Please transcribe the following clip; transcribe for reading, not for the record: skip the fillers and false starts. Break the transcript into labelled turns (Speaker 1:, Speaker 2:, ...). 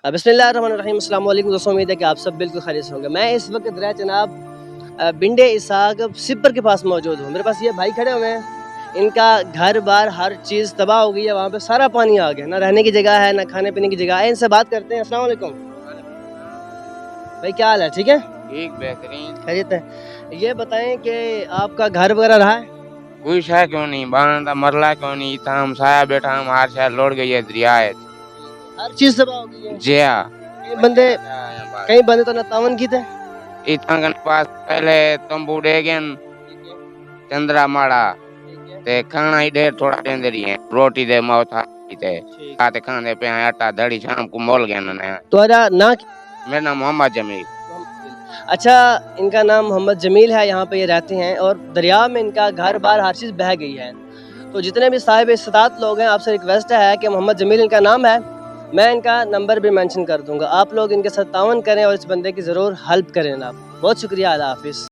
Speaker 1: बिस्मिल्लाहिर्रहमानिर्रहीम, अस्सलाम वालेकुम दोस्तों, उम्मीद है कि आप सब बिल्कुल खैरियत से होंगे। मैं इस वक्त दरिया जनाब बिंडे इसाक सिपर के पास मौजूद हूँ। मेरे पास ये भाई खड़े हुए हैं, इनका घर बार हर चीज़ तबाह हो गई है, वहाँ पे सारा पानी आ गया, ना रहने की जगह है ना खाने पीने की जगह है। इनसे बात करते हैं। अस्सलाम वालेकुम भाई, क्या हाल है? ठीक है,
Speaker 2: ठीक, बेहतरीन।
Speaker 1: खैरियत है। ये बताएं कि आपका घर वगैरह रहा है?
Speaker 2: कोई शय क्यों नहीं बांधा मरला क्यों नहीं था, हम साया बैठा हम हार शहर लौट गई है दरिया है।
Speaker 1: हर चीज़ तबाह हो गई है।
Speaker 2: जिया
Speaker 1: कई बंदे तो नतावन की थे।
Speaker 2: इतंगन पास पहले तंबू डेगन चंद्रा माड़ा ते खाना ही ढेर थोड़ा देंदे रही है, रोटी दे मौत ते खाते खाने पे आटा दड़ी शाम को मोल गया ना।
Speaker 1: तो ना
Speaker 2: मेरा नाम मोहम्मद जमील।
Speaker 1: अच्छा, इनका नाम मोहम्मद जमील है, यहाँ पे ये रहते हैं और दरिया में इनका घर बार हर चीज़ बह गई है। तो जितने भी साहिब इस्तात लोग हैं, आपसे रिक्वेस्ट है कि मोहम्मद जमील इनका नाम है, मैं इनका नंबर भी मेंशन कर दूंगा, आप लोग इनके साथ तावन करें और इस बंदे की ज़रूर हेल्प करें। आप बहुत शुक्रिया, अल्लाह हाफिज़।